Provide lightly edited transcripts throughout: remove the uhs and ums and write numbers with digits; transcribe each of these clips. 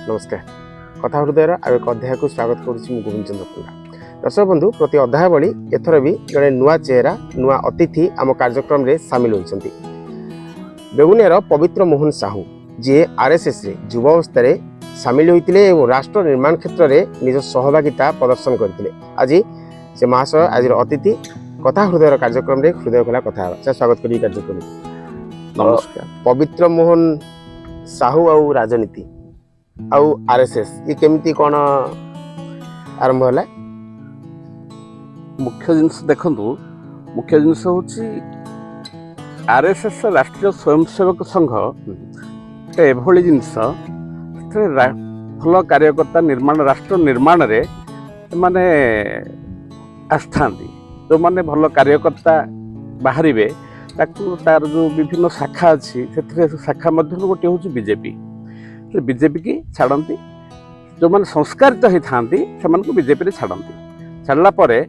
नमस्कार कथा हृदयर आउ एक अध्याय को स्वागत करुच्ची गोविंद चंद्र पंडा। दर्शक बंधु प्रति अध्याय भली एथर भी जड़े नुआ चेहरा नुआ अतिथि आम कार्यक्रम रे सामिल होती। बेगुनियार पवित्र मोहन साहू जी आरएसएस रे युव अवस्था सामिल होते और राष्ट्र निर्माण क्षेत्र में निज सहभागिता प्रदर्शन करते। आज से महाशय आज अतिथि कथा हृदय कार्यक्रम रे हृदय खोला कथा स्वागत करी कार्यक्रम। नमस्कार। पवित्र मोहन साहू आउ राजनीति आउ आरएसएस ये केमिति कौन आरंभ है? मुख्य जिनस देखंतु मुख्य जिनस होची आरएसएस राष्ट्रीय स्वयंसेवक संघ एभली जिनस भल कार्यकर्ता निर्माण राष्ट्र निर्माण रे माने आस्थांती जो माने भल कार्यकर्ता बाहरिबे ताकू तार जो विभिन्न शाखा अच्छी से शाखा मध्य गोटे हूँ बीजेपी बीजेपी की छाड़ती जो मैंने संस्कारित होता से बीजेपी छाड़ती छाड़ा से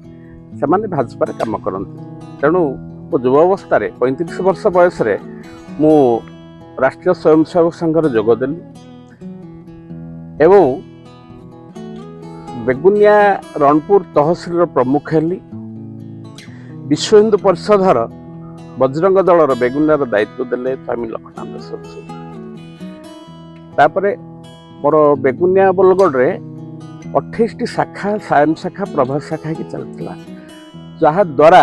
भाजपा काम करती। तेणु मो युव अवस्था 35 वर्ष बयस मु राष्ट्रीय स्वयंसेवक संघ जोगदेली एवं बेगुनिया रणपुर तहसिल प्रमुख हेली। विश्व हिंदू परिषदर बजरंग दलर बेगुनियार दायित्व देले स्वामी लक्ष्मण तापरे मोर बेगुनिया बोलगढ़ रे 28 शाखा सायन शाखा प्रभात शाखा की चलता जहा द्वारा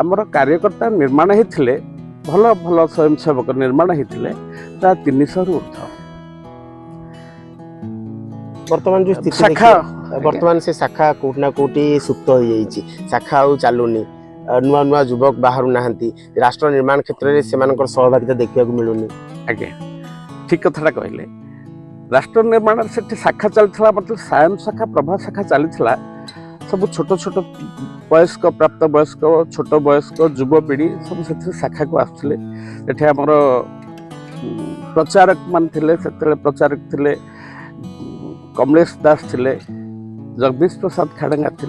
आमर कार्यकर्ता निर्माण होते भल भल स्वयंसेवक निर्माण होते 300 रु ऊर्ध्व। वर्तमान जो स्थिति शाखा वर्तमान से शाखा कोटना कोटी सुप्त हो जाइए शाखा आउ चलुनी नुआ नुआ युवक बाहर नहांती राष्ट्र निर्माण क्षेत्र में से सहभागिता देखा मिलूनी। आज्ञा ठीक कथा कहले राष्ट्र निर्माण से शाखा चलता मतलब सायन शाखा प्रभा शाखा चलता सब छोट छोट वयस्क प्राप्त वयस्क छोट वयस्क युवपीढ़ी सब से शाखा को आसते आमर प्रचारक मान थे प्रचारक थे कमलेश दास थे जगदीश प्रसाद खाड़ंगा थे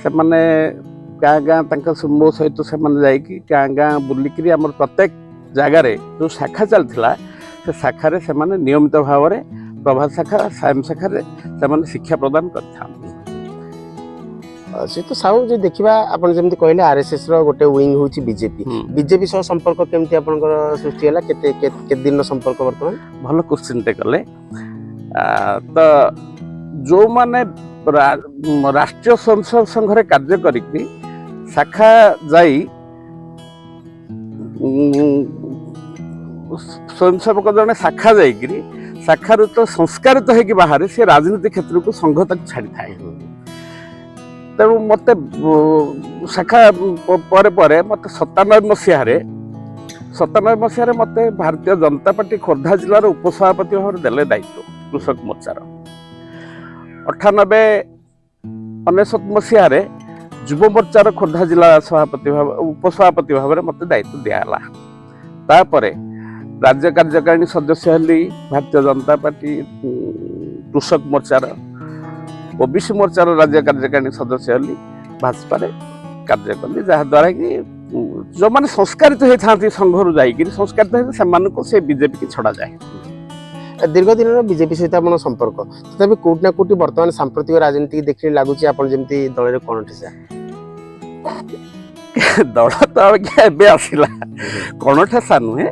से माने गाँ गाँ मो सहित से गाँ गाँ बुलिकी आम प्रत्येक जगार जो शाखा चलता से शाखार से नियमित भाव में प्रभात शाखा सायन शाखार से शिक्षा प्रदान कर तो साहू जो देखा आपन जमती कहले आरएसएस रो गोटे विंग होची बीजेपी बीजेपी सह संपर्क केमती आपनकर सृष्टि होला केते दिन संपर्क वर्तमान? भल क्वेश्चन टे कले तो जो माने राष्ट्रीय स्वयंसेवक संघ रे कार्य करिकि शाखा जाई स्वयंसेवक जने शाखा जाइकि शाखार तो संस्कारित होगी बाहर से राजनीति क्षेत्र को संघ तक छाड़ी थाए। तेणु मत शाखा पर मत 97 मसीह मत भारतीय जनता पार्टी खोर्धा जिलार उपसभापति भाव देले दायित्व कृषक मोर्चार 98-99 मसीह युव मोर्चार खोर्धा जिला सभापति भाव उपसभापति भाव में मत दायित्व दिगला। तापर राज्य कार्यकारिणी सदस्य हेली भारतीय जनता पार्टी कृषक मोर्चार ओबीसी मोर्चार राज्य कार्यकारिणी सदस्य हेली भाजपा कार्य कली जहाद्वारा कि जो मैंने संस्कारित होता संघर जाकि संस्कारित होते से बीजेपी की छड़ा जाए। दीर्घ दिन बीजेपी सहित आप संपर्क तथापि कोटि ना कोटि वर्तमान सांप्रतिक राजनीति देखने लगुच जमी दल कौन ठेसा दल तो आसला कौन ठेसा नुहे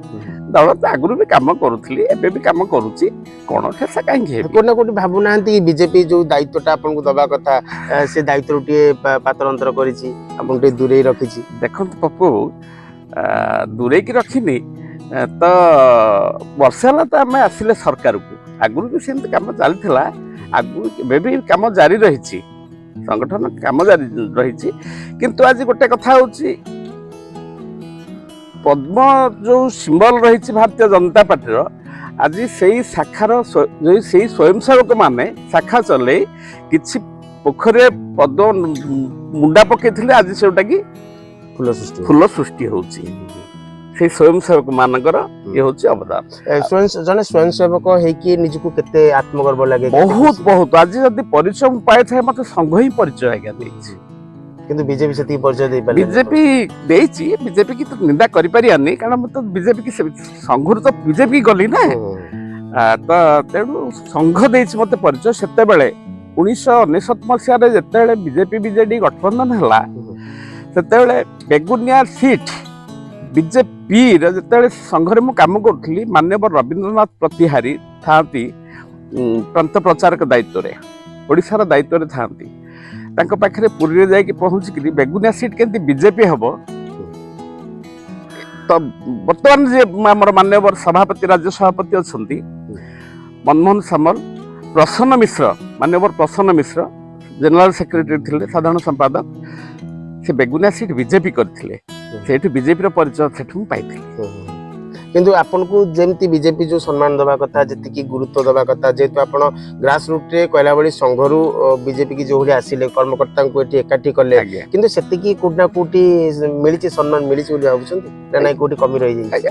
दल तो आगुरी भी कम करुली एबे भी कम करुच्ची कौन ठेसा कहीं कोटि कोटि भावुना कि बीजेपी जो दायित्वटा आपको दबा कथा से दायित्व पातर अंतर कर दूरे रखी देखो पप्पू दूरे की रखनी तो वर्ष है तो आम आसिले सरकार को आगुरी भी सेमती कम चलता आगु भी कम जारी रही संगठन कम जारी रही किंतु आज गोटे कथा होची पद्म जो सिंबल रही भारतीय जनता पार्टी आज से शाखार जो से स्वयंसेवक माने शाखा चले किछि पोखरे पद्म मुंडा पकई आज सेटा कि फूल सृष्टि होची से स्वयंसेवक मानकर ये होची अवदान। जने स्वयंसेवक हेकि निजको केते आत्मगर्व लागे? बहुत बहुत आज जदि परिचय पाए थाए मते संघ ही परिचय आज्ञा देछि किंतु बीजेपी से परिचय दे पाले बीजेपी देछि बीजेपी की तो निंदा करि पारियानी कारण मत बीजेपी की संघुर तो बीजेपी गली ना ତ ତେଣୁ ସଂଘ ଦେଇଛି ମତେ ପରିଚୟ। ସେତେବେଳେ 1999 ମସିହାରେ ଯେତେବେଳେ ବିଜେପି ବିଜେଡି ଗଠବନ୍ଧନ ହେଲା ସେତେବେଳେ ବେଗୁନିଆ ସିଟ୍ ବିଜେପିର ଯେତେବେଳେ ସଂଘରେ ମୁଁ କାମ କରୁଥିଲି ମାନ୍ୟବର ରବୀନ୍ଦ୍ରନାଥ ପ୍ରତିହାରୀ ଥାଆନ୍ତି ପ୍ରାନ୍ତ ପ୍ରଚାରକ ଦାୟିତ୍ୱରେ, ଓଡ଼ିଶାର ଦାୟିତ୍ୱରେ ଥାଆନ୍ତି। ତାଙ୍କ ପାଖରେ ପୁରୀରେ ଯାଇକି ପହଞ୍ଚିକିରି ବେଗୁନିଆ ସିଟ୍ କେମିତି ବିଜେପି ହବ, ତ ବର୍ତ୍ତମାନ ଯେ ଆମର ମାନ୍ୟବର ସଭାପତି ରାଜ୍ୟ ସଭାପତି ଅଛନ୍ତି ମନମୋହନ ସାମଲ, ପ୍ରସନ୍ନ ମିଶ୍ର, ମାନ୍ୟବର ପ୍ରସନ୍ନ ମିଶ୍ର ଜେନେରାଲ ସେକ୍ରେଟାରୀ ଥିଲେ, ସାଧାରଣ ସମ୍ପାଦକ, ସେ ବେଗୁନିଆ ସିଟ୍ ବିଜେପି କରିଥିଲେ। ସେଇଠୁ ବିଜେପିର ପରିଚୟ ସେଠୁ ମୁଁ ପାଇଥିଲି। କିନ୍ତୁ ଆପଣଙ୍କୁ ଯେମିତି ବିଜେପି ଯୋଉ ସମ୍ମାନ ଦେବା କଥା, ଯେତିକି ଗୁରୁତ୍ୱ ଦେବା କଥା, ଯେହେତୁ ଆପଣ ଗ୍ରାସ ରୁଟ୍ରେ କହିଲା ଭଳି ସଂଘରୁ ବିଜେପି କି ଯୋଉ ଭଳି ଆସିଲେ, କର୍ମକର୍ତ୍ତାଙ୍କୁ ଏଠି ଏକାଠି କଲେ, କିନ୍ତୁ ସେତିକି କୋଉଠି ନା କୋଉଠି ମିଳିଛି, ସମ୍ମାନ ମିଳିଛି ବୋଲି ଭାବୁଛନ୍ତି ନା ନାଇଁ କୋଉଠି କମି ରହିଯାଇଛି?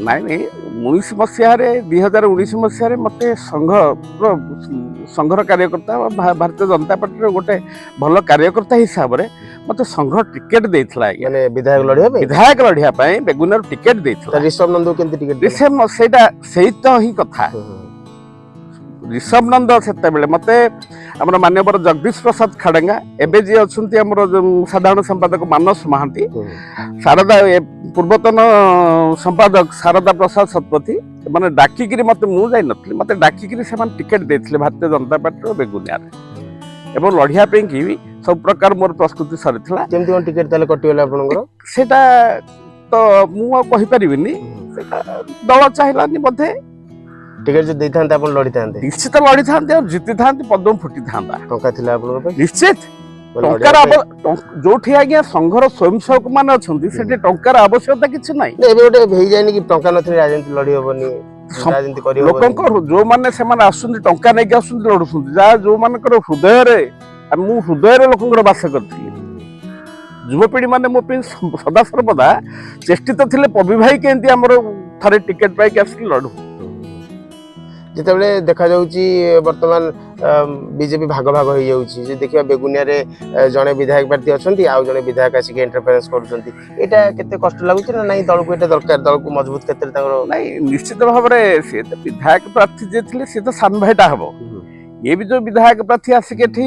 ନାଇଁ 2019 ମସିହାରେ ମତେ ସଂଘର କାର୍ଯ୍ୟକର୍ତ୍ତା, ଭାରତୀୟ ଜନତା ପାର୍ଟିର ଗୋଟେ ଭଲ କାର୍ଯ୍ୟକର୍ତ୍ତା ହିସାବରେ ମତେ ସଂଘ ଟିକେଟ ଦେଇଥିଲା। ମାନେ ବିଧାୟକ ଲଢିବା ପାଇଁ ବେଗୁନିଆରୁ ଟିକେଟ ଦେଇଥିଲା। ରିଷଭ ନନ୍ଦୁ କେମିତି ଟିକେଟ? ସେଇ ତ ହିଁ କଥା। ରିଷଭ ନନ୍ଦ ସେତେବେଳେ ମତେ ଆମର ମାନ୍ୟବର ଜଗଦୀଶ ପ୍ରସାଦ ଖାଡେଙ୍ଗା, ଏବେ ଯିଏ ଅଛନ୍ତି ଆମର ସାଧାରଣ ସମ୍ପାଦକ ମାନସ ମହାନ୍ତି, ଶାରଦା ପୂର୍ବତନ ସମ୍ପାଦକ ଶାରଦା ପ୍ରସାଦ ଶତପଥୀ, ମାନେ ଡାକିକିରି ମତେ, ମୁଁ ଯାଇନଥିଲି, ମତେ ଡାକିକିରି ସେମାନେ ଟିକେଟ ଦେଇଥିଲେ ଭାରତୀୟ ଜନତା ପାର୍ଟିର ବେଗୁନିଆରେ, ଏବଂ ଲଢିବା ପାଇଁ କି ସବୁ ପ୍ରକାର ମୋର ପ୍ରସ୍ତୁତି ସରିଥିଲା। କେମିତି କଣ ଟିକେଟ ତାହେଲେ କଟିଗଲା ଆପଣଙ୍କର? ସେଟା ତ ମୁଁ ଆଉ କହିପାରିବିନି, ସେଟା ଦଳ ଚାହିଁଲାନି ବୋଧେ। ଟିକେଟ ଯଦି ଦେଇଥାନ୍ତେ ଆପଣ ଲଢିଥାନ୍ତେ? ନିଶ୍ଚିତ ଲଢିଥାନ୍ତେ ଆଉ ଜିତିଥାନ୍ତେ, ପଦ୍ମ ଫୁଟିଥାନ୍ତା। ଟଙ୍କା ଥିଲା ଆପଣଙ୍କ ପାଇଁ? ନିଶ୍ଚିତ। ଟଙ୍କାର ଯୋଉଠି ଆଜ୍ଞା ସଂଘର ସ୍ୱୟଂସେବକ ମାନେ ଅଛନ୍ତି ସେଠି ଟଙ୍କାର ଆବଶ୍ୟକତା କିଛି ନାହିଁ। ଏବେ ଗୋଟେ ହେଇଯାଏନି କି ଟଙ୍କା ନଥିଲେ ରାଜନୀତି ଲଢି ହବନି, ରାଜନୀତି କରି ହବନି? ଲୋକଙ୍କ ଯୋଉମାନେ ସେମାନେ ଆସୁଛନ୍ତି ଟଙ୍କା ନେଇକି ଆସୁଛନ୍ତି, ଲଢୁଛନ୍ତି, ଯାହା ଯୋଉମାନଙ୍କର ହୃଦୟରେ, ମୁଁ ହୃଦୟରେ ଲୋକଙ୍କର ବାସ କରିଥିଲି। ଯୁବପିଢି ମାନେ ମୋ ପାଇଁ ସଦାସର୍ବଦା ଚେଷ୍ଟିତ ଥିଲେ ପବି ଭାଇ କେମିତି ଆମର ଥରେ ଟିକେଟ ପାଇକି ଆସିକି ଲଢୁ। ଯେତେବେଳେ ଦେଖାଯାଉଛି ବର୍ତ୍ତମାନ ବିଜେପି ଭାଗ ଭାଗ ହେଇଯାଉଛି, ଯଦି ଦେଖିବା ବେଗୁନିଆରେ ଜଣେ ବିଧାୟକ ପ୍ରାର୍ଥୀ ଅଛନ୍ତି, ଆଉ ଜଣେ ବିଧାୟକ ଆସିକି ଇଣ୍ଟରଫେରେନ୍ସ କରୁଛନ୍ତି, ଏଇଟା କେତେ କଷ୍ଟ ଲାଗୁଛି ନା ନାଇଁ? ଦଳକୁ ଏଇଟା ଦରକାର, ଦଳକୁ ମଜବୁତ କ୍ଷେତ୍ରରେ ତାଙ୍କର ନାଇଁ, ନିଶ୍ଚିତ ଭାବରେ ସିଏ ତ ବିଧାୟକ ପ୍ରାର୍ଥୀ ଯିଏ ଥିଲେ ସିଏ ତ ସାନ ଭାଇଟା ହବ। ଇଏ ବି ଯୋଉ ବିଧାୟକ ପ୍ରାର୍ଥୀ ଆସିକି ଏଠି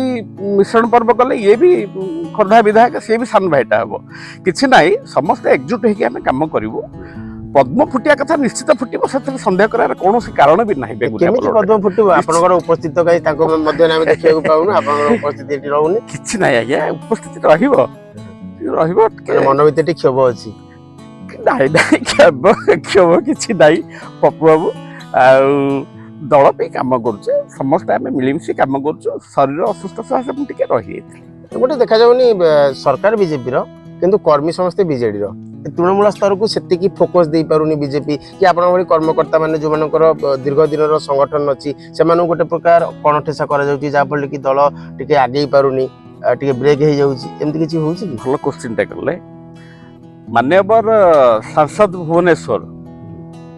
ମିଶ୍ରଣ ପର୍ବ କଲେ, ଇଏ ବି ଖୋର୍ଦ୍ଧା ବିଧାୟକ, ସିଏ ବି ସାନ ଭାଇଟା ହବ। କିଛି ନାହିଁ, ସମସ୍ତେ ଏକଜୁଟ ହେଇକି ଆମେ କାମ କରିବୁ। ପଦ୍ମ ଫୁଟିବା କଥା ନିଶ୍ଚିତ ଫୁଟିବ, ସେଥିରେ ସନ୍ଦେହ କରିବାର କୌଣସି କାରଣ ବି ନାହିଁ। କେମିତି ପଦ୍ମ ଫୁଟିବ? ଆପଣଙ୍କର ଉପସ୍ଥିତ କାହିଁ ତାଙ୍କ ମଧ୍ୟରେ ଆମେ ଦେଖିବାକୁ ପାଉନୁ, ଆପଣଙ୍କର ଉପସ୍ଥିତି ଏଠି ରହୁନି? କିଛି ନାହିଁ ଆଜ୍ଞା, ଉପସ୍ଥିତି ରହିବ। ମନ ଭିତରେ ଟିକେ କ୍ଷୋଭ ଅଛି? ନାଇଁ କ୍ଷୋଭ କିଛି ନାହିଁ। ପପୁ ବାବୁ ଆଉ ଦଳ ପାଇଁ କାମ କରୁଛେ, ସମସ୍ତେ ଆମେ ମିଳିମିଶି କାମ କରୁଛୁ। ଶରୀର ଅସୁସ୍ଥ ସକାଶେ ମୁଁ ଟିକେ ରହିଯାଇଥିଲି। ଗୋଟେ ଦେଖାଯାଉନି ସରକାର ବିଜେପିର, କିନ୍ତୁ କର୍ମୀ ସମସ୍ତେ ବିଜେଡିର। ତୃଣମୂଳ ସ୍ତରକୁ ସେତିକି ଫୋକସ ଦେଇପାରୁନି ବିଜେପି, କି ଆପଣଙ୍କ ଭଳି କର୍ମକର୍ତ୍ତା ମାନେ ଯୋଉମାନଙ୍କର ଦୀର୍ଘ ଦିନର ସଂଗଠନ ଅଛି ସେମାନଙ୍କୁ ଗୋଟେ ପ୍ରକାର କଣଠେସା କରାଯାଉଛି, ଯାହାଫଳରେ କି ଦଳ ଟିକେ ଆଗେଇ ପାରୁନି, ଟିକେ ବ୍ରେକ୍ ହେଇଯାଉଛି, ଏମିତି କିଛି ହଉଛି କି? ଭଲ କୋଶ୍ଚିନ୍ଟା କଲେ। ମାନ୍ୟବର ସାଂସଦ ଭୁବନେଶ୍ୱର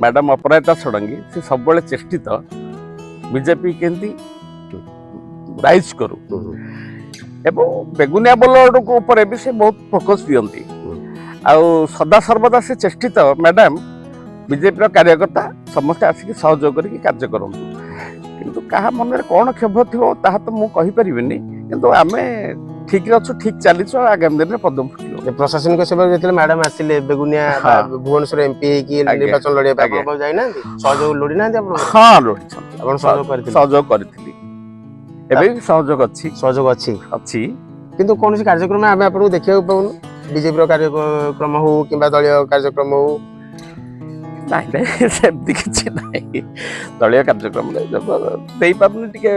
ମ୍ୟାଡାମ ଅପରାଜିତା ଷଡଙ୍ଗୀ, ସେ ସବୁବେଳେ ଚେଷ୍ଟିତ ବିଜେପି କେମିତି ରାଇଜ କରୁ, ଏବଂ ବେଗୁନିଆ ବ୍ଲଡ ଉପରେ ବି ସେ ବହୁତ ଫୋକସ ଦିଅନ୍ତି। ଆଉ ସଦାସର୍ବଦା ସେ ଚେଷ୍ଟିତ ମ୍ୟାଡାମ ବିଜେପିର କାର୍ଯ୍ୟକର୍ତ୍ତା ସମସ୍ତେ ଆସିକି ସହଯୋଗ କରିକି କାର୍ଯ୍ୟ କରନ୍ତୁ। କିନ୍ତୁ କାହା ମନରେ କ'ଣ କ୍ଷୋଭ ଥିବ ତାହା ତ ମୁଁ କହିପାରିବିନି, କିନ୍ତୁ ଆମେ ଠିକରେ ଅଛୁ, ଠିକ ଚାଲିଛୁ, ଆଗାମୀ ଦିନରେ ପଦମ ଫୁଟିବ। ପ୍ରଶାସନିକ ସେବା ଯେତେବେଳେ ମ୍ୟାଡାମ ଆସିଲେ ବେଗୁନିଆ ଭୁବନେଶ୍ୱର ଏମପି ହେଇକି ନିର୍ବାଚନ ଲଢିବା ପାଇଁ, ଆପଣ ଯାଇନାହାନ୍ତି? ସହଯୋଗ ଲୋଡି ନାହାନ୍ତି ଆପଣ? ହଁ ଲୋଡ଼ିଛନ୍ତି। ଆପଣ ସହଯୋଗ କରିଥିଲେ? ସହଯୋଗ କରିଥିଲି, ଏବେ ବି ସହଯୋଗ ଅଛି। ସହଯୋଗ ଅଛି ଅଛି କିନ୍ତୁ କୌଣସି କାର୍ଯ୍ୟକ୍ରମ ଆମେ ଆପଣଙ୍କୁ ଦେଖିବାକୁ ପାଉନୁ, ବିଜେପିର କାର୍ଯ୍ୟକ୍ରମ ହଉ କିମ୍ବା ଦଳୀୟ କାର୍ଯ୍ୟକ୍ରମ ହଉ? ନାଇଁ ନାଇଁ, ସେମିତି କିଛି ନାହିଁ। ଦଳୀୟ କାର୍ଯ୍ୟକ୍ରମରେ ଯୋଗ ଦେଇପାରୁନି, ଟିକେ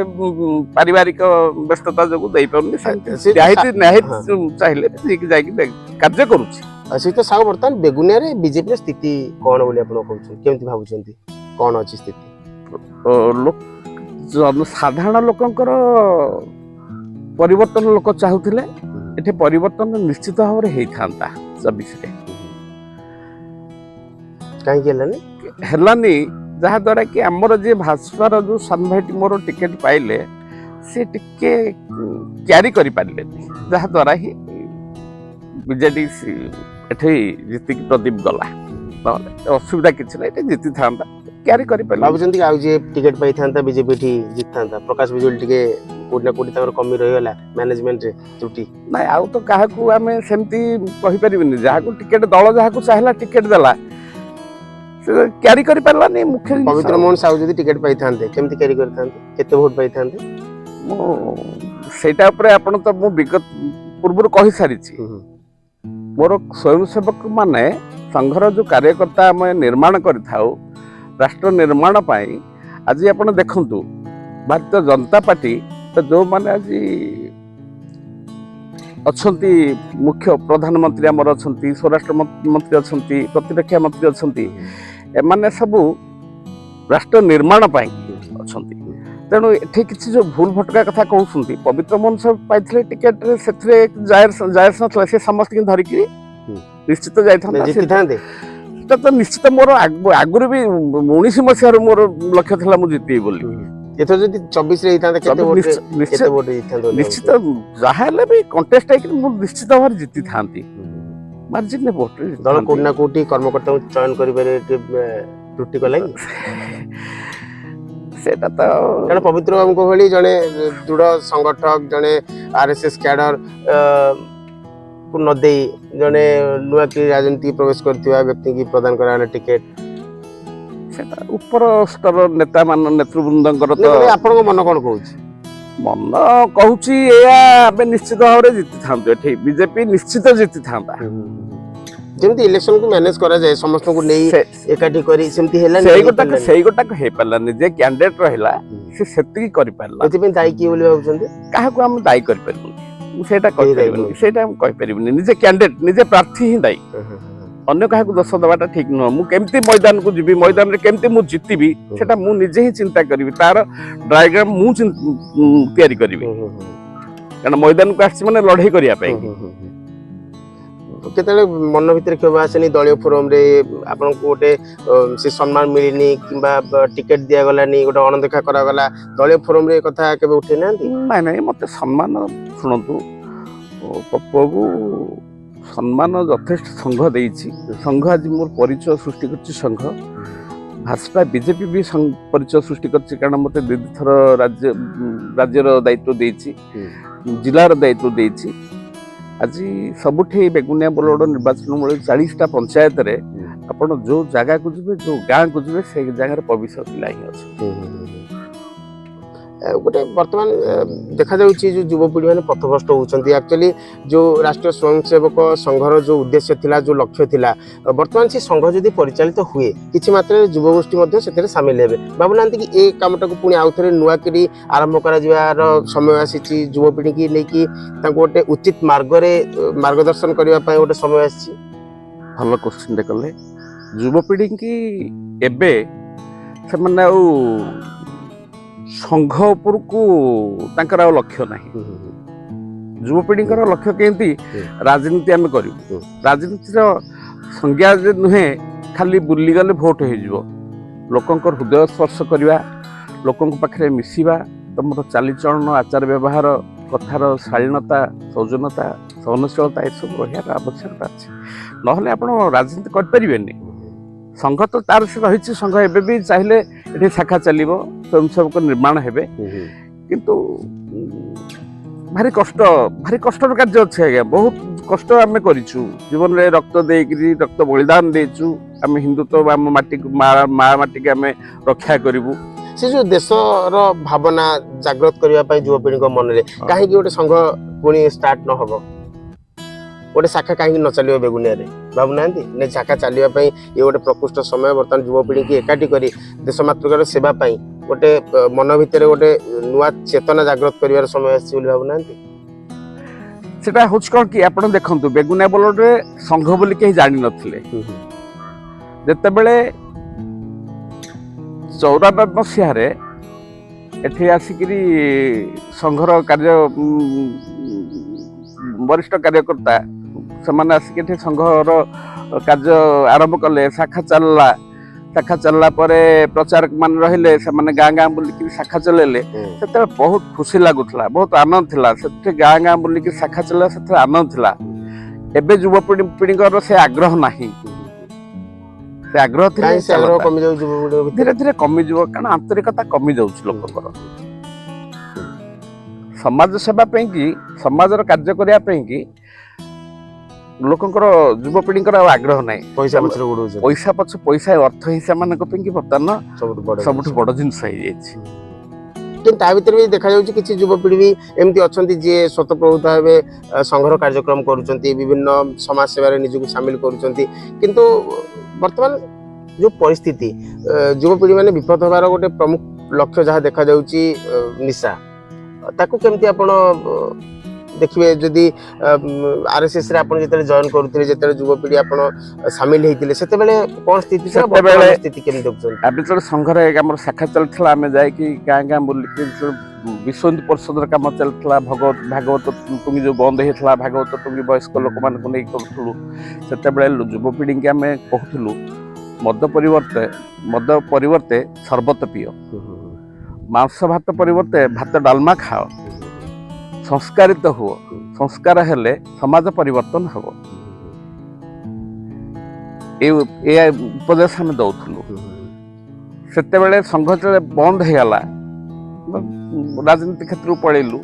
ପାରିବାରିକ ବ୍ୟସ୍ତତା ଯୋଗୁଁ ଦେଇପାରୁନି। ଚାହିଁଲେ ଯାଇକି କାର୍ଯ୍ୟ କରୁଛି। ସହିତ ସାହୁ, ବର୍ତ୍ତମାନ ବେଗୁନିଆରେ ବିଜେପିର ସ୍ଥିତି କ'ଣ ବୋଲି ଆପଣ କହୁଛନ୍ତି, କେମିତି ଭାବୁଛନ୍ତି, କ'ଣ ଅଛି ସ୍ଥିତି? ସାଧାରଣ ଲୋକଙ୍କର ପରିବର୍ତ୍ତନ ଲୋକ ଚାହୁଁଥିଲେ, ଏଠି ପରିବର୍ତ୍ତନ ନିଶ୍ଚିତ ଭାବରେ ହେଇଥାନ୍ତା। 24ରେ କାହିଁକି ହେଲାନି? ଯାହାଦ୍ୱାରା କି ଆମର ଯିଏ ଭାଜପାର ଯୋଉ ସାନ ଭାଇଟି ମୋର ଟିକେଟ ପାଇଲେ, ସେ ଟିକେ କ୍ୟାରି କରିପାରିଲେନି, ଯାହାଦ୍ୱାରା ହିଁ ବିଜେଡି ଏଠି ଜିତିକି ପ୍ରଦୀପ ଗଲା। ନହେଲେ ଅସୁବିଧା କିଛି ନାହିଁ, ଏଠି ଜିତିଥାନ୍ତା। କ୍ୟାରି କରିପାରିଲି। ଭାବୁଛନ୍ତି ଆଉ ଯେ ଟିକେଟ ପାଇଥାନ୍ତା ବିଜେପି ଠି ଜିତିଥାନ୍ତା ପ୍ରକାଶ ବିଜୁଳି ଟିକେ କୋଉଠି ନା କୋଉଠି ତାଙ୍କର କମି ରହିଗଲା ମ୍ୟାନେଜମେଣ୍ଟରେ ତ୍ରୁଟି। ନାଇଁ ଆଉ ତ କାହାକୁ ଆମେ ସେମିତି କହିପାରିବିନି, ଯାହାକୁ ଟିକେଟ ଦଳ ଯାହାକୁ ଚାହିଁଲା ଟିକେଟ ଦେଲା ସେ କ୍ୟାରି କରିପାରିଲାନି। ମୁଖ୍ୟ ପବିତ୍ର ମୋହନ ସାହୁ ଯଦି ଟିକେଟ ପାଇଥାନ୍ତେ କେମିତି କ୍ୟାରି କରିଥାନ୍ତେ, କେତେ ଭୋଟ ପାଇଥାନ୍ତେ? ମୁଁ ସେଇଟା ଉପରେ ଆପଣ ତ ମୁଁ ବିଗତ ପୂର୍ବରୁ କହିସାରିଛି। ମୋର ସ୍ୱୟଂସେବକ ମାନେ ସଂଘର ଯୋଉ କାର୍ଯ୍ୟକର୍ତ୍ତା ଆମେ ନିର୍ମାଣ କରିଥାଉ ରାଷ୍ଟ୍ର ନିର୍ମାଣ ପାଇଁ, ଆଜି ଆପଣ ଦେଖନ୍ତୁ ଭାରତୀୟ ଜନତା ପାର୍ଟି ତ ଯୋଉମାନେ ଆଜି ଅଛନ୍ତି ମୁଖ୍ୟ ପ୍ରଧାନମନ୍ତ୍ରୀ ଆମର ଅଛନ୍ତି, ସ୍ୱରାଷ୍ଟ୍ର ମନ୍ତ୍ରୀ ଅଛନ୍ତି, ପ୍ରତିରକ୍ଷା ମନ୍ତ୍ରୀ ଅଛନ୍ତି, ଏମାନେ ସବୁ ରାଷ୍ଟ୍ର ନିର୍ମାଣ ପାଇଁ ଅଛନ୍ତି। ତେଣୁ ଏଠି କିଛି ଯୋଉ ଭୁଲ ଭଟକା କଥା କହୁଛନ୍ତି, ପବିତ୍ର ମୋହନ ସାହୁ ପାଇଥିଲେ ଟିକେଟରେ, ସେଥିରେ ଜାୟସ ନଥିଲା, ସେ ସମସ୍ତଙ୍କୁ ଧରିକି ନିଶ୍ଚିତ ଯାଇଥାନ୍ତେ। ସେଟା ତ ନିଶ୍ଚିତ ମୋର ଆଗରୁ ବି 19 ମସିହାରୁ ମୋର ଲକ୍ଷ୍ୟ ଥିଲା ମୁଁ ଜିତିବି ବୋଲି। ଏଥର ଯଦି 24 ରେ ହେଇଥାନ୍ତା ନିଶ୍ଚିତ ଯାହା ହେଲେ ବି କଣ୍ଟେଷ୍ଟ ହେଇକି ମୁଁ ନିଶ୍ଚିତ ଭାବରେ ଜିତିଥାନ୍ତି ମାର୍ଜିନରେ ଭୋଟରେ। ଦଳ କୋଉଠି ନା କୋଉଠି କର୍ମକର୍ତ୍ତାଙ୍କୁ ଚୟନ କରିବାରେ ତ୍ରୁଟି କଲା କି? ସେଟା ତ କାରଣ ପବିତ୍ର ବାବୁଙ୍କ ଭଳି ଜଣେ ଦୃଢ ସଂଗଠକ, ଜଣେ RSS କ୍ୟାଡର ନ ଦେଇ ଜଣେ ନୂଆ କି ରାଜନୀତି ପ୍ରବେଶ କରିଥିବା ବ୍ୟକ୍ତି କି ପ୍ରଦାନ କରାଗଲା ଟିକେଟ, ସେଟା ଉପର ସ୍ତର ନେତା ନେତୃବୃନ୍ଦଙ୍କର ତ ଆପଣଙ୍କ ମନ କଣ କହୁଛି? ମନ କହୁଛି ଏଇଆ, ଆମେ ନିଶ୍ଚିତ ଭାବରେ ଜିତିଥାନ୍ତୁ, ଏଠି ବିଜେପି ନିଶ୍ଚିତ ଜିତିଥାନ୍ତା। ଯେମିତି ଇଲେକ୍ସନ କୁ ମ୍ୟାନେଜ କରାଯାଏ ସମସ୍ତଙ୍କୁ ନେଇ ଏକାଠି କରି, ସେମିତି ହେଲାନି। ସେଇ ଗୋଟାକ ହେଇପାରିଲାନି, ଯେ କ୍ୟାଣ୍ଡିଡେଟ ରହିଲା ସେ ସେତିକି କରିପାରିଲା। ଏଥିପାଇଁ ଦାୟୀ କିଏ ବୋଲି ଭାବୁଛନ୍ତି? କାହାକୁ ଆମେ ଦାୟୀ କରିପାରିବୁନି, ମୁଁ ସେଇଟା କହିପାରିବିନି। ନିଜେ କ୍ୟାଣ୍ଡିଡେଟ ନିଜେ ପ୍ରାର୍ଥୀ ହିଁ ଦାୟୀ, ଅନ୍ୟ କାହାକୁ ଦୋଷ ଦେବାଟା ଠିକ ନୁହଁ। ମୁଁ କେମିତି ମଇଦାନକୁ ଯିବି, ମଇଦାନରେ କେମିତି ମୁଁ ଜିତିବି, ସେଟା ମୁଁ ନିଜେ ହିଁ ଚିନ୍ତା କରିବି, ତାର ଡାଇଗ୍ରାମ ମୁଁ ତିଆରି କରିବି। କାରଣ ମଇଦାନକୁ ଆସିଛି ମାନେ ଲଢେଇ କରିବା ପାଇଁ। କେତେବେଳେ ମନ ଭିତରେ କ୍ଷୋଭ ଆସେନି ଦଳୀୟ ଫୋରମରେ ଆପଣଙ୍କୁ ଗୋଟେ ସେ ସମ୍ମାନ ମିଳିନି କିମ୍ବା ଟିକେଟ ଦିଆଗଲାନି, ଗୋଟେ ଅଣଦେଖା କରାଗଲା, ଦଳୀୟ ଫୋରମରେ କଥା କେବେ ଉଠେଇ ନାହାନ୍ତି? ନାଇଁ ମତେ ସମ୍ମାନ, ଶୁଣନ୍ତୁ ପପୁକୁ ସମ୍ମାନ ଯଥେଷ୍ଟ ସଂଘ ଦେଇଛି। ସଂଘ ଆଜି ମୋର ପରିଚୟ ସୃଷ୍ଟି କରିଛି। ସଂଘ ଭାଜପା ବିଜେପି ବି ପରିଚୟ ସୃଷ୍ଟି କରିଛି, କାରଣ ମତେ 2 ଥର ରାଜ୍ୟର ଦାୟିତ୍ୱ ଦେଇଛି, ଜିଲ୍ଲାର ଦାୟିତ୍ୱ ଦେଇଛି। ଆଜି ସବୁଠି ବେଗୁନିଆ ବରଗଡ଼ ନିର୍ବାଚନ ମୂଳରେ 40ଟା ପଞ୍ଚାୟତରେ ଆପଣ ଯୋଉ ଜାଗାକୁ ଯିବେ, ଯୋଉ ଗାଁକୁ ଯିବେ, ସେଇ ଜାଗାରେ ପବିତ୍ର ପିଲା ହିଁ ଅଛି। ଗୋଟେ ବର୍ତ୍ତମାନ ଦେଖାଯାଉଛି ଯୋଉ ଯୁବପିଢ଼ି ମାନେ ପଥଭ୍ରଷ୍ଟ ହଉଛନ୍ତି। ଆକ୍ଚୁଆଲି ଯୋଉ ରାଷ୍ଟ୍ରୀୟ ସ୍ୱୟଂସେବକ ସଂଘର ଯୋଉ ଉଦ୍ଦେଶ୍ୟ ଥିଲା, ଯୋଉ ଲକ୍ଷ୍ୟ ଥିଲା, ବର୍ତ୍ତମାନ ସେ ସଂଘ ଯଦି ପରିଚାଳିତ ହୁଏ କିଛି ମାତ୍ରାରେ ଯୁବଗୋଷ୍ଠୀ ମଧ୍ୟ ସେଥିରେ ସାମିଲ ହେବେ। ଭାବୁନାହାନ୍ତି କି ଏ କାମଟାକୁ ପୁଣି ଆଉ ଥରେ ନୂଆ କରି ଆରମ୍ଭ କରାଯିବାର ସମୟ ଆସିଛି, ଯୁବପିଢ଼ିକି ନେଇକି ତାଙ୍କୁ ଗୋଟେ ଉଚିତ ମାର୍ଗରେ ମାର୍ଗଦର୍ଶନ କରିବା ପାଇଁ ଗୋଟେ ସମୟ ଆସିଛି? ଭଲ କୋଶ୍ଚିନ୍ଟେ କଲେ। ଯୁବପିଢ଼ିକି ଏବେ ସେମାନେ ଆଉ ସଂଘ ଉପରକୁ ତାଙ୍କର ଆଉ ଲକ୍ଷ୍ୟ ନାହିଁ। ଯୁବପିଢ଼ିଙ୍କର ଲକ୍ଷ୍ୟ କେମିତି ରାଜନୀତି ଆମେ କରିବୁ। ରାଜନୀତିର ସଂଜ୍ଞା ଯେ ନୁହେଁ ଖାଲି ବୁଲିଗଲେ ଭୋଟ ହେଇଯିବ। ଲୋକଙ୍କର ହୃଦୟ ସ୍ପର୍ଶ କରିବା, ଲୋକଙ୍କ ପାଖରେ ମିଶିବା, ତମର ଚାଲିଚଳନ, ଆଚାର ବ୍ୟବହାର, କଥାର ଶାଳୀନତା, ସୌଜନ୍ୟତା, ସହନଶୀଳତା ଏସବୁ ରହିବାର ଆବଶ୍ୟକତା ଅଛି। ନହେଲେ ଆପଣ ରାଜନୀତି କରିପାରିବେନି। ସଂଘ ତ ତାର ସେ ରହିଛି, ସଂଘ ଏବେ ବି ଚାହିଁଲେ ଏଠି ଶାଖା ଚାଲିବ, ସ୍ୱୟଂସେବକ ନିର୍ମାଣ ହେବେ, କିନ୍ତୁ ଭାରି କଷ୍ଟର କାର୍ଯ୍ୟ ଅଛି ଆଜ୍ଞା। ବହୁତ କଷ୍ଟ ଆମେ କରିଛୁ ଜୀବନରେ, ରକ୍ତ ଦେଇକିରି, ରକ୍ତ ବଳିଦାନ ଦେଇଛୁ। ଆମେ ହିନ୍ଦୁତ୍ୱ, ଆମ ମାଟିକୁ, ମା ମାଟିକି ଆମେ ରକ୍ଷା କରିବୁ। ସେ ଯୋଉ ଦେଶର ଭାବନା ଜାଗ୍ରତ କରିବା ପାଇଁ ଯୁବପିଢ଼ିଙ୍କ ମନରେ କାହିଁକି ଗୋଟେ ସଂଘ ପୁଣି ଷ୍ଟାର୍ଟ ନ ହବ, ଗୋଟେ ଶାଖା କାହିଁକି ନ ଚାଲିବ ବେଗୁନିଆରେ? ଭାବୁନାହାନ୍ତି ନା ଶାଖା ଚାଲିବା ପାଇଁ ଇଏ ଗୋଟେ ପ୍ରକୃଷ୍ଟ ସମୟ। ବର୍ତ୍ତମାନ ଯୁବପିଢ଼ିକି ଏକାଠି କରି ଦେଶ ମାତୃକାର ସେବା ପାଇଁ ଗୋଟେ ମନ ଭିତରେ ଗୋଟେ ନୂଆ ଚେତନା ଜାଗ୍ରତ କରିବାର ସମୟ ଆସିଛି ବୋଲି ଭାବୁନାହାନ୍ତି? ସେଟା ହଉଛି କଣ କି, ଆପଣ ଦେଖନ୍ତୁ ବେଗୁନିଆ ବଲରେ ସଂଘ ବୋଲି କେହି ଜାଣିନଥିଲେ। ଯେତେବେଳେ 94 ମସିହାରେ ଏଠି ଆସିକିରି ସଂଘର ବରିଷ୍ଠ କାର୍ଯ୍ୟକର୍ତ୍ତା ସେମାନେ ଆସିକି ଏଠି ସଂଘର କାର୍ଯ୍ୟ ଆରମ୍ଭ କଲେ, ଶାଖା ଚାଲିଲା ପରେ ପ୍ରଚାରକ ମାନେ ରହିଲେ, ସେମାନେ ଗାଁ ବୁଲିକି ଶାଖା ଚଲେଇଲେ। ସେତେବେଳେ ବହୁତ ଖୁସି ଲାଗୁଥିଲା, ବହୁତ ଆନନ୍ଦ ଥିଲା। ସେଥିରେ ଗାଁ ବୁଲିକି ଶାଖା ଚଲେଇବା ସେଥିରେ ଆନନ୍ଦ ଥିଲା। ଏବେ ଯୁବପିଢ଼ିଙ୍କର ସେ ଆଗ୍ରହ ନାହିଁ। ସେ ଆଗ୍ରହ ଥିଲେ କାହିଁ ସେ ଆଗ୍ରହ କମି ଯାଉଛି ଯୁବପିଢ଼ି ଭିତରେ? ଧୀରେ ଧୀରେ କମିଯିବ, କାରଣ ଆନ୍ତରିକତା କମି ଯାଉଛି ଲୋକଙ୍କର। ସମାଜ ସେବା ପାଇଁ କି, ସମାଜର କାର୍ଯ୍ୟ କରିବା ପାଇଁ କି ଲୋକଙ୍କର, ଯୁବପିଢ଼ିଙ୍କର ଆଉ ଆଗ୍ରହ ନାହିଁ। ପଇସା ପଛରେ ଗୋଡଉଛନ୍ତି। ପଇସା ଅର୍ଥ ହିଁ ସେମାନଙ୍କ ପାଇଁ କି ବର୍ତ୍ତମାନ ସବୁଠୁ ବଡ ଜିନିଷ ହେଇଯାଇଛି। କିନ୍ତୁ ତା ଭିତରେ ବି ଦେଖାଯାଉଛି କିଛି ଯୁବପିଢ଼ି ବି ଏମିତି ଅଛନ୍ତି ଯିଏ ସ୍ୱତଃପ୍ରବୃତ୍ତ ଭାବେ ସଂଘର କାର୍ଯ୍ୟକ୍ରମ କରୁଛନ୍ତି, ବିଭିନ୍ନ ସମାଜ ସେବାରେ ନିଜକୁ ସାମିଲ କରୁଛନ୍ତି। କିନ୍ତୁ ବର୍ତ୍ତମାନ ଯୋଉ ପରିସ୍ଥିତି, ଯୁବପିଢ଼ି ମାନେ ବିପଦ ହେବାର ଗୋଟେ ପ୍ରମୁଖ ଲକ୍ଷ୍ୟ ଯାହା ଦେଖାଯାଉଛି ନିଶା, ତାକୁ କେମିତି ଆପଣ ଦେଖିବେ? ଯଦି RSS ରେ ଆପଣ ଯେତେବେଳେ ଜଏନ୍ କରୁଥିଲେ, ଯେତେବେଳେ ଯୁବପିଢ଼ି ଆପଣ ସାମିଲ ହେଇଥିଲେ, ସେତେବେଳେ କ'ଣ ସ୍ଥିତି ଥିଲା, ବର୍ତ୍ତମାନ ସ୍ଥିତି କେମିତି ଦେଖୁଛନ୍ତି? ଆମେ ଯେତେବେଳେ ସଂଘରେ ଆମର ଶାଖା ଚାଲିଥିଲା, ଆମେ ଯାଇକି ଗାଁ ଗାଁ ବୁଲିକି ବିଶ୍ୱ ହିନ୍ଦୁ ପରିଷଦର କାମ ଚାଲିଥିଲା, ଭାଗବତ ଟୁଙ୍ଗି ଯୋଉ ବନ୍ଦ ହେଇଥିଲା, ଭାଗବତ ଟୁଙ୍ଗି ବୟସ୍କ ଲୋକମାନଙ୍କୁ ନେଇ କରୁଥିଲୁ। ସେତେବେଳେ ଯୁବପିଢ଼ିକି ଆମେ କହୁଥିଲୁ ମଦ ପରିବର୍ତ୍ତେ ସର୍ବତ ପିଅ, ମାଂସ ଭାତ ପରିବର୍ତ୍ତେ ଭାତ ଡାଲମା ଖାଅ, ସଂସ୍କାରିତ ହୁଅ, ସଂସ୍କାର ହେଲେ ସମାଜ ପରିବର୍ତ୍ତନ ହବ। ଏ ଉପଦେଶ ଆମେ ଦଉଥିଲୁ। ସେତେବେଳେ ସଂଘ ଯେତେବେଳେ ବନ୍ଦ ହେଇଗଲା, ରାଜନୀତି କ୍ଷେତ୍ରକୁ ପଳେଇଲୁ,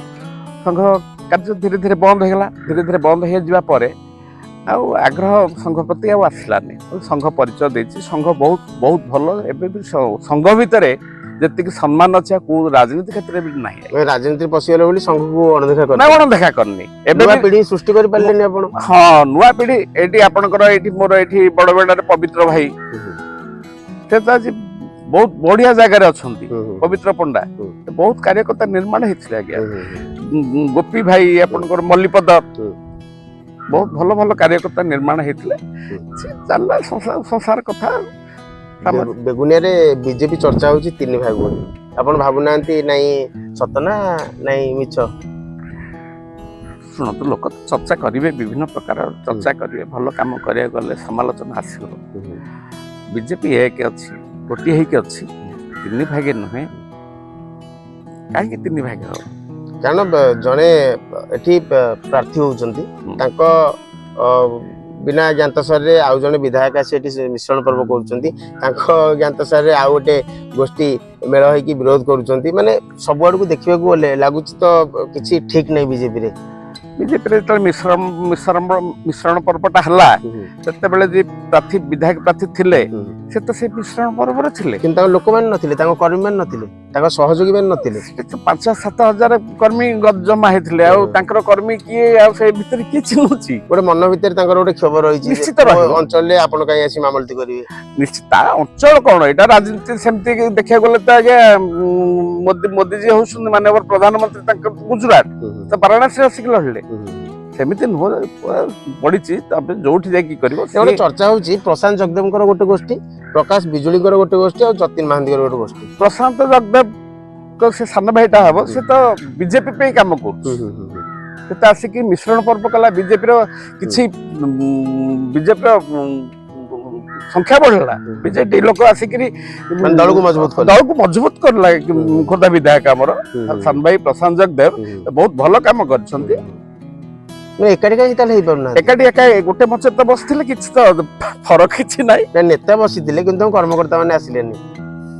ସଂଘ କାର୍ଯ୍ୟ ଧୀରେ ଧୀରେ ବନ୍ଦ ହେଇଗଲା। ଧୀରେ ଧୀରେ ବନ୍ଦ ହେଇଯିବା ପରେ ଆଉ ଆଗ୍ରହ ସଂଘ ପ୍ରତି ଆଉ ଆସିଲାନି। ସଂଘ ପରିଚୟ ଦେଇଛି, ସଂଘ ବହୁତ ବହୁତ ଭଲ। ଏବେ ବି ସଂଘ ଭିତରେ ଯେତିକି ସମ୍ମାନ ଅଛି ଆଉ କୋଉ ରାଜନୀତି କ୍ଷେତ୍ରରେ ବି ନାହିଁ। ରାଜନୀତିରେ ପଶିଗଲେ ବୋଲି ସଂଘକୁ ଅଣଦେଖା କରିନି। ଏବେ ନୂଆ ପିଢ଼ି ସୃଷ୍ଟି କରିପାରିଲେନି ଆପଣ? ହଁ, ନୂଆ ପିଢ଼ି। ଏଇଠି ଆପଣଙ୍କର ମୋର ଏଇଠି ବଡ଼ବେଡ଼ାରେ ପବିତ୍ର ଭାଇ, ସେ ତ ଆଜି ବହୁତ ବଢିଆ ଜାଗାରେ ଅଛନ୍ତି। ପବିତ୍ର ପଣ୍ଡା ବହୁତ କାର୍ଯ୍ୟକର୍ତ୍ତା ନିର୍ମାଣ ହେଇଥିଲେ ଆଜ୍ଞା। ଗୋପୀ ଭାଇ, ଆପଣଙ୍କର ମଲ୍ଲିପଦ, ବହୁତ ଭଲ ଭଲ କାର୍ଯ୍ୟକର୍ତ୍ତା ନିର୍ମାଣ ହେଇଥିଲେ। ଚାଲିଲା ସଂସାର କଥା। ବେଗୁନିଆରେ ବିଜେପି ଚର୍ଚ୍ଚା ହଉଛି 3 ଭାଗ ବୋଲି, ଆପଣ ଭାବୁନାହାନ୍ତି ନାଇଁ ସତ ନା ନାଇଁ ମିଛ? ଶୁଣନ୍ତୁ, ଲୋକ ଚର୍ଚ୍ଚା କରିବେ, ବିଭିନ୍ନ ପ୍ରକାର ଚର୍ଚ୍ଚା କରିବେ। ଭଲ କାମ କରିବାକୁ ଗଲେ ସମାଲୋଚନା ଆସିବ। ବିଜେପି ଏକ ଅଛି, ଗୋଟିଏ ହେଇକି ଅଛି, 3 ଭାଗ ନୁହେଁ। କାହିଁକି 3 ଭାଗ ହବ? କାରଣ ଜଣେ ଏଠି ପ୍ରାର୍ଥୀ ହଉଛନ୍ତି, ତାଙ୍କ ବିନା ଜ୍ଞାତସାରରେ ଆଉ ଜଣେ ବିଧାୟକ ଆସି ଏଠି ମିଶ୍ରଣ ପର୍ବ କରୁଛନ୍ତି, ତାଙ୍କ ଜ୍ଞାତସାରରେ ଆଉ ଗୋଟେ ଗୋଷ୍ଠୀ ମେଳ ହେଇକି ବିରୋଧ କରୁଛନ୍ତି। ମାନେ ସବୁଆଡକୁ ଦେଖିବାକୁ ଗଲେ ଲାଗୁଛି ତ କିଛି ଠିକ ନାହିଁ ବିଜେପିରେ। ଯେତେବେଳେ ମିଶ୍ରଣ ପର୍ବଟା ହେଲା, ସେତେବେଳେ ଯେ ବିଧାୟକ ପ୍ରାର୍ଥୀ ଥିଲେ, ସେ ତ ସେ ମିଶ୍ରଣ ପର୍ବରେ ଥିଲେ। କିନ୍ତୁ ତାଙ୍କ ଲୋକମାନେ ନଥିଲେ, ତାଙ୍କ କର୍ମୀ ମାନେ ନଥିଲେ, ତାଙ୍କ ସହଯୋଗୀ ମାନେ ନଥିଲେ। 5-7 ହଜାର କର୍ମୀ ଜମା ହେଇଥିଲେ। ଆଉ ତାଙ୍କର କର୍ମୀ କିଏ, ଆଉ ସେ ଭିତରେ କିଏ ଚିହ୍ନୁଛି? ଗୋଟେ ମନ ଭିତରେ ତାଙ୍କର ଗୋଟେ କ୍ଷୋଭ ରହିଛି, ନିଶ୍ଚିତ ରହିବ। ଅଞ୍ଚଳରେ ଆପଣ କାହିଁ ଆସି ମାମଲତି କରିବେ? ନିଶ୍ଚିତ। ତା ଅଞ୍ଚଳ କଣ, ଏଇଟା ରାଜନୀତି ସେମିତି ଦେଖିବାକୁ ଗଲେ ତ ଆଜ୍ଞା, ମୋଦି ଯିଏ ହଉଛନ୍ତି ମାନ୍ୟବର ପ୍ରଧାନମନ୍ତ୍ରୀ, ତାଙ୍କ ଗୁଜୁରାଟ ତ ବାରାଣସୀରେ ଆସିକି ଲଢ଼ିଲେ। ସେମିତି ନୁହଁ, ପଡିଛି। ତାପରେ ଯୋଉଠି ଯାଇକି କରିବ। ଗୋଟେ ଚର୍ଚ୍ଚା ହଉଛି ପ୍ରଶାନ୍ତ ଜଗଦେବଙ୍କର ଗୋଟେ ଗୋଷ୍ଠୀ, ପ୍ରକାଶ ବିଜୁଳିଙ୍କର ଗୋଟେ ଗୋଷ୍ଠୀ, ଆଉ ଯତୀନ ମହାନ୍ତିଙ୍କର ଗୋଟେ ଗୋଷ୍ଠୀ। ପ୍ରଶାନ୍ତ ଜଗଦେବ ସେ ସାନ ଭାଇଟା ହବ, ସେ ତ ବିଜେପି ପାଇଁ କାମ କରୁଛି। ସେ ତ ଆସିକି ମିଶ୍ରଣ ପର୍ବ କଲା। ବିଜେପିର ସଂଖ୍ୟା ବଢିଲା। ବିଜେପି ଲୋକ ଆସିକିରି ଦଳକୁ ମଜବୁତ କରିଲା। ଖୋର୍ଦ୍ଧା ବିଧାୟକ ଆମର ସାନ ଭାଇ ପ୍ରଶାନ୍ତ ଜଗଦେବ ବହୁତ ଭଲ କାମ କରିଛନ୍ତି। ଏକାଠି କାହିଁ ତାହେଲେ ହେଇପାରୁନାହାନ୍ତି? ଏକାଠି ଗୋଟେ ମଞ୍ଚରେ ତ ବସିଥିଲେ, କିଛି ତ ଫରକ କିଛି ନାହିଁ। ନେତା ବସିଥିଲେ, କିନ୍ତୁ କର୍ମକର୍ତ୍ତା ମାନେ ଆସିଲେନି।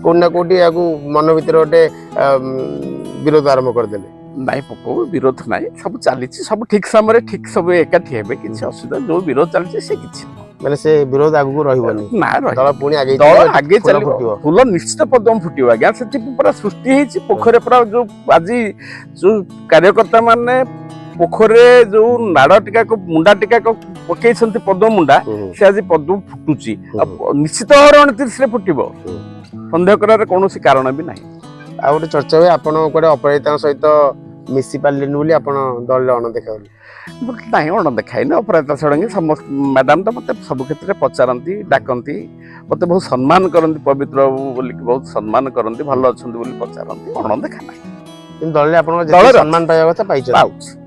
କୋଉଠି ନା କୋଉଠି ୟାକୁ ମନ ଭିତରେ ଗୋଟେ ବିରୋଧ ଆରମ୍ଭ କରିଦେଲେ। ନାଇଁ ବିରୋଧ ନାହିଁ, ସବୁ ଚାଲିଛି, ସବୁ ଠିକ ସମୟରେ ଠିକ ସବୁ ଏକାଠି ହେବେ, କିଛି ଅସୁବିଧା। ଯୋଉ ବିରୋଧ ଚାଲିଛି ସେ କିଛି ମାନେ ସେ ବିରୋଧ ଆଗକୁ ରହିବନି। ଦଳ ପୁଣି ଆଗେଇ ଚାଲିବ, ଫୁଲ ନିଶ୍ଚିତ ପଦ୍ମ ଫୁଟିବ ଆଜ୍ଞା। ସେଥିପାଇଁ ପୁରା ସୃଷ୍ଟି ହେଇଛି ପୋଖରୀ। ପୁରା ଯୋଉ ଆଜି ଯୋଉ କାର୍ଯ୍ୟକର୍ତ୍ତା ମାନେ ପୋଖରୀରେ ଯୋଉ ନାଡ଼ ଟିକାକୁ, ମୁଣ୍ଡା ଟିକାକୁ ପକେଇଛନ୍ତି, ପଦ୍ମ ମୁଣ୍ଡା, ସେ ଆଜି ପଦ୍ମ ଫୁଟୁଛି। ନିଶ୍ଚିତ ଭାବରେ 29ରେ ଫୁଟିବ, ସନ୍ଦେହ କରିବାର କୌଣସି କାରଣ ବି ନାହିଁ। ଆଉ ଗୋଟେ ଚର୍ଚ୍ଚା ହୁଏ, ଆପଣ କୁଆଡେ ଅପରାଜିତାଙ୍କ ସହିତ ମିଶି ପାରିଲେନି ବୋଲି ଆପଣ ଦଳରେ ଅଣଦେଖା ହେଲେ। ନାହିଁ, ଅଣଦେଖା ହେଇନି। ଅପରାଜିତା ଷଡ଼ଙ୍ଗୀ ସମସ୍ତ ମ୍ୟାଡାମ ତ ମତେ ସବୁ କ୍ଷେତ୍ରରେ ପଚାରନ୍ତି, ଡାକନ୍ତି, ମତେ ବହୁତ ସମ୍ମାନ କରନ୍ତି। ପବିତ୍ର ବାବୁ ବୋଲିକି ବହୁତ ସମ୍ମାନ କରନ୍ତି, ଭଲ ଅଛନ୍ତି ବୋଲି ପଚାରନ୍ତି। ଅଣଦେଖା ନାହିଁ, କିନ୍ତୁ ଦଳରେ ଆପଣଙ୍କ ସମ୍ମାନ ପାଇବା କଥା ପାଇଛନ୍ତି।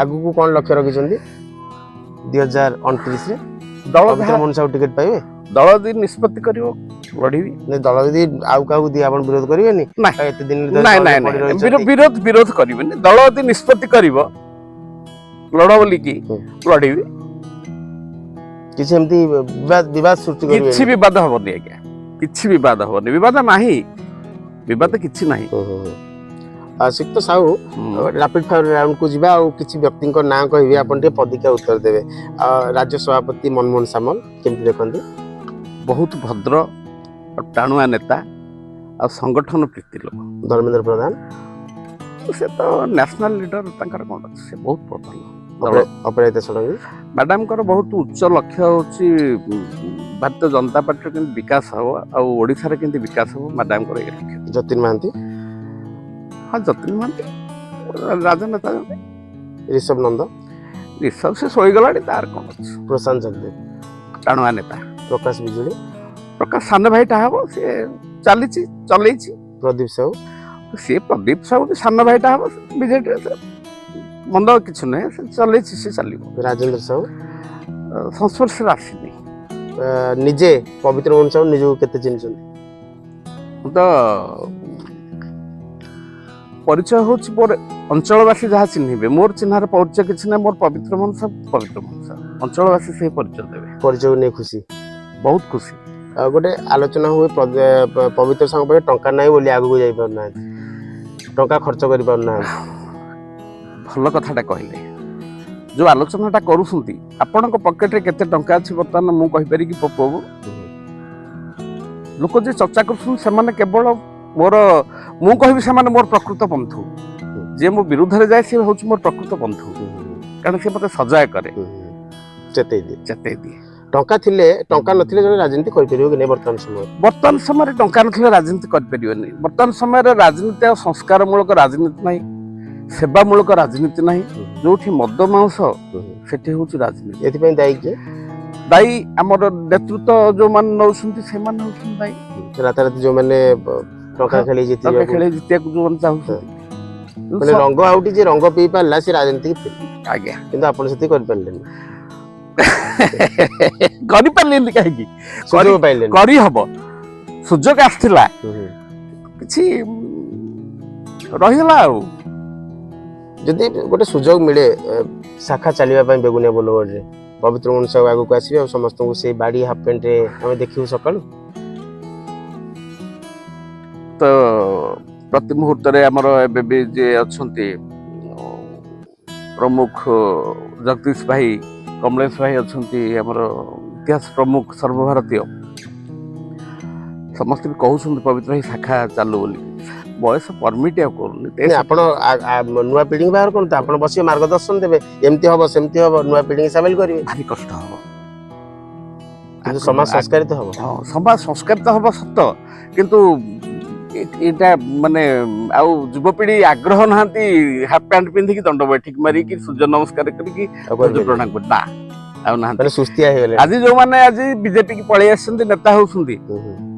ଆଗକୁ କଣ ଲକ୍ଷ୍ୟ ରଖିଛନ୍ତି 2029ରେ? ଦଳ ମନସାକୁ ଟିକେଟ ପାଇବେ? ଦଳ ଯଦି ନିଷ୍ପତ୍ତି କରିବ ଲଢିବି। ଦଳ ଯଦି ଆଉ କାହାକୁ ଦିଏ ଆପଣ ବିରୋଧ କରିବେନି? ଏତେ ଦିନ ବିରୋଧ କରିବେନି। ଦଳ ଯଦି ନିଷ୍ପତ୍ତି କରିବ ଲଢ ବୋଲିକି ଲଢିବି। କିଛି ଏମିତି ବିବାଦ ସୃଷ୍ଟି କରିବେ କିଛି ବିବାଦ ହବନି ଆଜ୍ଞା, କିଛି ବିବାଦ ହବନି, ବିବାଦ ନାହିଁ, ବିବାଦ କିଛି ନାହିଁ। ଶ୍ରୀଯୁକ୍ତ ସାହୁ ରାପିଡ ଫାୟାର ରାଉଣ୍ଡ କୁ ଯିବା ଆଉ କିଛି ବ୍ୟକ୍ତିଙ୍କ ନାଁ କହିବେ, ଆପଣ ଟିକେ ପଦିକା ଉତ୍ତର ଦେବେ। ରାଜ୍ୟ ସଭାପତି ମନମୋହନ ସାମଲ କେମିତି ଦେଖନ୍ତି? ବହୁତ ଭଦ୍ର ଟାଣୁଆ ନେତା ଆଉ ସଂଗଠନ ପ୍ରୀତି ଲୋକ। ଧର୍ମେନ୍ଦ୍ର ପ୍ରଧାନ ସେ ତ ନ୍ୟାସନାଲ ଲିଡର, ତାଙ୍କର କ'ଣ ଅଛି, ସେ ବହୁତ ଭଲ। ଅପରାଜିତା ଷଡ଼ଙ୍ଗୀ ମ୍ୟାଡାମଙ୍କର ବହୁତ ଉଚ୍ଚ ଲକ୍ଷ୍ୟ ହେଉଛି ଭାରତୀୟ ଜନତା ପାର୍ଟିର କେମିତି ବିକାଶ ହବ ଆଉ ଓଡ଼ିଶାରେ କେମିତି ବିକାଶ ହବ, ମ୍ୟାଡାମଙ୍କର ଏ ଲକ୍ଷ୍ୟ। ଯତୀନ ମହାନ୍ତି ହଁ ଯତୀନ ମହାନ୍ତି ରାଜନେତା, ঋଷଭ ନନ୍ଦ ରିଷଭ ସେ ଶୋଇଗଲାଣି, ତାର କ'ଣ ଅଛି। ପ୍ରଶାନ୍ତ ଜଗଦେବ ଟାଣୁଆ ନେତା। ପ୍ରକାଶ ବିଜୁଳି ପ୍ରକାଶ ସାନ ଭାଇଟା ହବ, ସେ ଚାଲିଛି ଚଲେଇଛି। ପ୍ରଦୀପ ସାହୁ ସିଏ ପ୍ରଦୀପ ସାହୁ ସାନ ଭାଇଟା ହବ ବିଜେଡିରେ, ମନ୍ଦ କିଛି ନୁହେଁ, ସେ ଚଲେଇଛି, ସେ ଚାଲିବ। ରାଜେନ୍ଦ୍ର ସାହୁ ସଂସ୍ପର୍ଶରେ ଆସିନି। ନିଜେ ପବିତ୍ର ମୋହନ ସାହୁ ନିଜକୁ କେତେ ଚିହ୍ନିଛନ୍ତି? ମୁଁ ତ ପରିଚୟ ହଉଛି ମୋର ଅଞ୍ଚଳବାସୀ ଯାହା ଚିହ୍ନିବେ, ମୋର ଚିହ୍ନାର ପରିଚୟ କିଛି ନାହିଁ। ମୋର ପବିତ୍ର ମୋହନ ସାହୁ, ଅଞ୍ଚଳବାସୀ ସେ ପରିଚୟ ଦେବେ। ପରିଚୟକୁ ନେଇ ଖୁସି, ବହୁତ ଖୁସି। ଗୋଟେ ଆଲୋଚନା ହୁଏ ପବିତ୍ର ସାହୁ ପାଖେ ଟଙ୍କା ନାହିଁ ବୋଲି ଆଗକୁ ଯାଇପାରୁନାହାନ୍ତି, ଟଙ୍କା ଖର୍ଚ୍ଚ କରିପାରୁନାହାନ୍ତି। ଭଲ କଥାଟା କହିଲେ। ଯୋଉ ଆଲୋଚନାଟା କରୁଛନ୍ତି, ଆପଣଙ୍କ ପକେଟରେ କେତେ ଟଙ୍କା ଅଛି ବର୍ତ୍ତମାନ ମୁଁ କହିପାରିବି ପପୁକୁ? ଲୋକ ଯେ ଚର୍ଚ୍ଚା କରୁଛନ୍ତି ସେମାନେ କେବଳ ମୋର, ମୁଁ କହିବି ସେମାନେ ମୋର ପ୍ରକୃତ ବନ୍ଧୁ। ଯିଏ ମୋ ବିରୁଦ୍ଧରେ ଯାଏ ସେ ହଉଛି ମୋର ପ୍ରକୃତ ବନ୍ଧୁ, କାରଣ ସେ ମତେ ସଜାଗ କରେ, ଚେତେଇ ଦିଏ। ଟଙ୍କା ଥିଲେ, ଟଙ୍କା ନଥିଲେ ଜଣେ ରାଜନୀତି କରିପାରିବ କି ନାହିଁ? ବର୍ତ୍ତମାନ ସମୟରେ ଟଙ୍କା ନଥିଲେ ରାଜନୀତି କରିପାରିବନି। ବର୍ତ୍ତମାନ ସମୟରେ ରାଜନୀତି ଆଉ ସଂସ୍କାରମୂଳକ ରାଜନୀତି ନାହିଁ, ସେବାମୂଳକ ରାଜନୀତି ନାହିଁ। ଯୋଉଠି ମଦ ମାଂସ ସେଠି ହଉଛି ରାଜନୀତି। ଏଥିପାଇଁ ଦାୟୀ କିଏ? ଦାୟୀ ଆମର ନେତୃତ୍ୱ ଯୋଉମାନେ ନଉଛନ୍ତି ସେମାନେ ହଉଛନ୍ତି ଦାୟୀ। ରାତାରାତି ଯୋଉମାନେ ଟଙ୍କା ଖେଳି ଜିତିବାକୁ ଯୋଉମାନେ ଚାହୁଁଛନ୍ତି, ରଙ୍ଗ ଆଉଟି ଯେ ରଙ୍ଗ ପିଇ ପାରିଲା ସେ ରାଜନୀତି ଆଜ୍ଞା, କିନ୍ତୁ ଆପଣ ସେତିକି କରିପାରିଲେନି। କରିପାରିଲେନି କାହିଁକି? କରିହବ, ସୁଯୋଗ ଆସିଥିଲା, କିଛି ରହିଗଲା। ଆଉ ଯଦି ଗୋଟେ ସୁଯୋଗ ମିଳେ ଶାଖା ଚାଲିବା ପାଇଁ ବେଗୁନିଆ ବୋଲଗଡ଼ରେ, ପବିତ୍ର ମୋହନ ସାହୁ ଆଗକୁ ଆସିବେ ଆଉ ସମସ୍ତଙ୍କୁ ସେଇ ବାଡି ହାଫ ପ୍ୟାଣ୍ଟରେ ଆମେ ଦେଖିବୁ ସକାଳୁ। ତ ପ୍ରତି ମୁହୂର୍ତ୍ତରେ ଆମର ଏବେ ବି ଯିଏ ଅଛନ୍ତି ପ୍ରମୁଖ ଜଗଦୀଶ ଭାଇ, କମଳେଶ ଭାଇ ଅଛନ୍ତି, ଆମର ଇତିହାସ ପ୍ରମୁଖ ସର୍ବଭାରତୀୟ, ସମସ୍ତେ ବି କହୁଛନ୍ତି ପବିତ୍ର ଭାଇ ଶାଖା ଚାଲୁ ବୋଲି। ବୟସ ପରମିଟ ଆଉ କରୁନି। ଆପଣ ନୂଆ ପିଢି ବାହାର କରନ୍ତୁ, ଆପଣ ବସିବେ ମାର୍ଗଦର୍ଶନ ଦେବେ, ଏମିତି ହବ ସେମିତି ହବ, ନୂଆ ପିଢି ସାମିଲ କରିବେ। ଭାରି କଷ୍ଟ ହବ, କିନ୍ତୁ ସମାଜ ସଂସ୍କାରିତ ହବ। ସମାଜ ସଂସ୍କାରିତ ହବ ସତ, କିନ୍ତୁ ଏଇଟା ମାନେ ଆଉ ଯୁବପିଢି ଆଗ୍ରହ ନାହାନ୍ତି ହାଫ ପ୍ୟାଣ୍ଟ ପିନ୍ଧିକି ଦଣ୍ଡ ବୈଠକ ମାରିକି ସୂର୍ଯ୍ୟ ନମସ୍କାର କରିକି ପ୍ରଣାମ କରି, ନା ଆଉ ନାହାନ୍ତି, ସୁସ୍ଥିଆ ହେଇଗଲେ। ଆଜି ଯୋଉମାନେ ଆଜି ବିଜେପି କି ପଳେଇ ଆସିଛନ୍ତି, ନେତା ହଉଛନ୍ତି,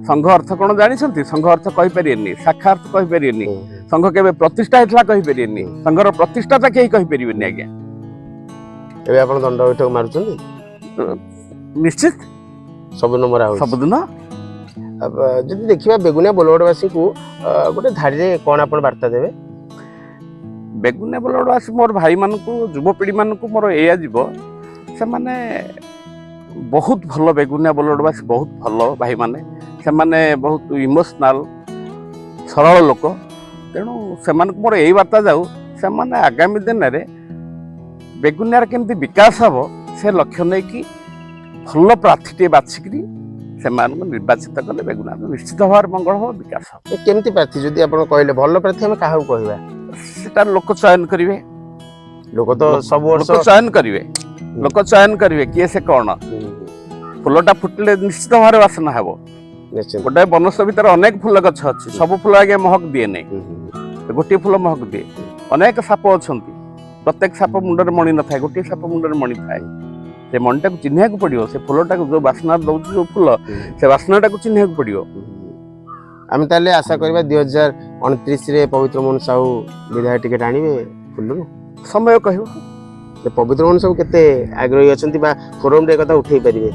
ସଂଘ ଅର୍ଥ କଣ ଜାଣିଛନ୍ତି? ସଂଘ ଅର୍ଥ କହିପାରିବେନି, ଶାଖା ଅର୍ଥ କହିପାରିବେନି, ସଂଘ କେବେ ପ୍ରତିଷ୍ଠା ହେଇଥିଲା କହିପାରିବେନି, ସଂଘର ପ୍ରତିଷ୍ଠାତା କେହି କହିପାରିବେନି। ଆଜ୍ଞା, ଏବେ ଆପଣ ଦଣ୍ଡ ବୈଠକ ମାରୁଛନ୍ତି? ନିଶ୍ଚିତ, ସବୁଦିନ ମରା ହଉଛି। ସବୁଦିନ। ଯଦି ଦେଖିବା ବେଗୁନିଆ ବୋଲଗଡ଼ବାସୀଙ୍କୁ ଗୋଟେ ଧାଡ଼ିରେ କ'ଣ ଆପଣ ବାର୍ତ୍ତା ଦେବେ? ବେଗୁନିଆ ବୋଲଗଡ଼ବାସୀ ମୋର ଭାଇମାନଙ୍କୁ, ଯୁବପିଢ଼ି ମାନଙ୍କୁ ମୋର ଏଇଆ ଯିବ, ସେମାନେ ବହୁତ ଭଲ, ବେଗୁନିଆ ବୋଲଗଡ଼ବାସୀ ବହୁତ ଭଲ ଭାଇମାନେ, ସେମାନେ ବହୁତ ଇମୋସନାଲ ସରଳ ଲୋକ। ତେଣୁ ସେମାନଙ୍କୁ ମୋର ଏଇ ବାର୍ତ୍ତା ଯାଉ, ସେମାନେ ଆଗାମୀ ଦିନରେ ବେଗୁନିଆର କେମିତି ବିକାଶ ହବ ସେ ଲକ୍ଷ୍ୟ ନେଇକି ଭଲ ପ୍ରାର୍ଥୀଟିଏ ବାଛିକିରି ସେମାନଙ୍କୁ ନିର୍ବାଚିତ କଲେ ବେଗୁନିଆ ନିଶ୍ଚିତ ଭାବରେ ମଙ୍ଗଳ ହବ, ବିକାଶ ହବ। କେମିତି ପ୍ରାର୍ଥୀ ଯଦି ଆପଣ କହିଲେ ଭଲ ପ୍ରାର୍ଥୀ, ଆମେ କାହାକୁ କହିବା? ସେଟା ଲୋକ ଚୟନ କରିବେ। ଲୋକ ତ ସବୁ ବର୍ଷ ଚୟନ କରିବେ, ଲୋକ ଚୟନ କରିବେ କିଏ ସେ କ'ଣ। ଫୁଲଟା ଫୁଟିଲେ ନିଶ୍ଚିତ ଭାବରେ ବାସନା ହେବ। ଗୋଟେ ବନସ୍ତ ଭିତରେ ଅନେକ ଫୁଲ ଗଛ ଅଛି, ସବୁ ଫୁଲ ଆଜ୍ଞା ମହକ ଦିଏ ନାହିଁ, ଗୋଟିଏ ଫୁଲ ମହକ ଦିଏ। ଅନେକ ସାପ ଅଛନ୍ତି, ପ୍ରତ୍ୟେକ ସାପ ମୁଣ୍ଡରେ ମଣି ନଥାଏ, ଗୋଟିଏ ସାପ ମୁଣ୍ଡରେ ମଣି ଥାଏ। ସେ ମଣିଟାକୁ ଚିହ୍ନିବାକୁ ପଡିବ, ସେ ଫୁଲଟାକୁ ଯୋଉ ବାସ୍ନା ଦଉଛି ଯୋଉ ଫୁଲ, ସେ ବାସ୍ନାଟାକୁ ଚିହ୍ନିବାକୁ ପଡିବ। ଆମେ ତାହେଲେ ଆଶା କରିବା 2029ରେ ପବିତ୍ର ମୋହନ ସାହୁ ବିଧାୟକ ଟିକେଟ ଆଣିବେ ଫୁଲରୁ? ସମୟ କହିବ। ପବିତ୍ର ମୋହନ ସାହୁ କେତେ ଆଗ୍ରହୀ ଅଛନ୍ତି ବା ଫୋରମରେ କଥା ଉଠେଇ ପାରିବେ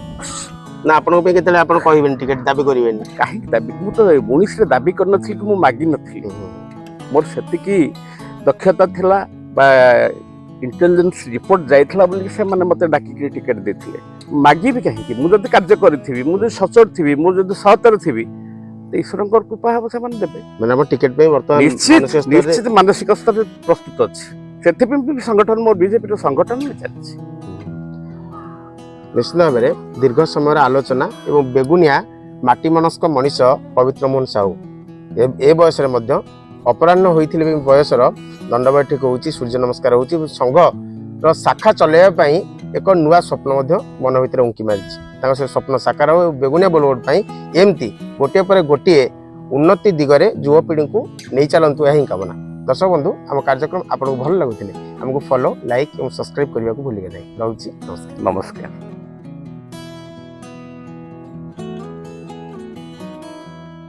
ନା? ଆପଣଙ୍କ ପାଇଁ କେତେବେଳେ ଆପଣ କହିବେନି, ଟିକେଟ ଦାବି କରିବେନି? କାହିଁକି ଦାବି? ମୁଁ ତ 19ରେ ଦାବି କରିନଥିଲି କି ମୁଁ ମାଗିନଥିଲି। ମୋର ସେତିକି ଦକ୍ଷତା ଥିଲା ବା ଇଣ୍ଟେଲିଜେନ୍ସ ରିପୋର୍ଟ ଯାଇଥିଲା ବୋଲି ସେମାନେ ମତେ ଡାକିକି ଟିକେଟ ଦେଇଥିଲେ। ମାଗିବି କାହିଁକି? ମୁଁ ଯଦି କାର୍ଯ୍ୟ କରିଥିବି, ମୁଁ ଯଦି ସଚୋଟ ଥିବି, ମୁଁ ଯଦି ସତରେ ଥିବି, ଈଶ୍ୱରଙ୍କର କୃପା ହେବ, ସେମାନେ ଦେବେ। ମାନେ ଆମ ଟିକେଟ ପାଇଁ ବର୍ତ୍ତମାନ ନିଶ୍ଚିତ ମାନସିକ ସ୍ତରରେ ପ୍ରସ୍ତୁତ ଅଛି। ସେଥିପାଇଁ ବି ସଂଗଠନ ମୋ ବିଜେପିର ସଂଗଠନ ଚାଲିଛି। ନିଶ୍ଚିତ ଭାବରେ ଦୀର୍ଘ ସମୟର ଆଲୋଚନା ଏବଂ ବେଗୁନିଆ ମାଟି ମନସ୍କ ମଣିଷ ପବିତ୍ର ମୋହନ ସାହୁ ଏ ବୟସରେ ମଧ୍ୟ ଅପରାହ୍ନ ହୋଇଥିଲେ ବି ବୟସର ଦଣ୍ଡ ବୈଠକ ହେଉଛି, ସୂର୍ଯ୍ୟ ନମସ୍କାର ହେଉଛି, ସଂଘର ଶାଖା ଚଲେଇବା ପାଇଁ ଏକ ନୂଆ ସ୍ୱପ୍ନ ମଧ୍ୟ ମନ ଭିତରେ ଉଙ୍କି ମାରିଛି। ତାଙ୍କ ସେ ସ୍ୱପ୍ନ ସାକାର ହେଉ। ବେଗୁନିଆ ବୋଲବୋର୍ଡ ପାଇଁ ଏମିତି ଗୋଟିଏ ପରେ ଗୋଟିଏ ଉନ୍ନତି ଦିଗରେ ଯୁବପିଢ଼ିଙ୍କୁ ନେଇ ଚାଲନ୍ତୁ, ଏହା ହିଁ କାମନା। ଦର୍ଶକ ବନ୍ଧୁ, ଆମ କାର୍ଯ୍ୟକ୍ରମ ଆପଣଙ୍କୁ ଭଲ ଲାଗୁଥିଲେ ଆମକୁ ଫଲୋ, ଲାଇକ୍ ଏବଂ ସବସ୍କ୍ରାଇବ୍ କରିବାକୁ ଭୁଲିବେ ନାହିଁ। ରହୁଛି, ନମସ୍କାର। ନମସ୍କାର।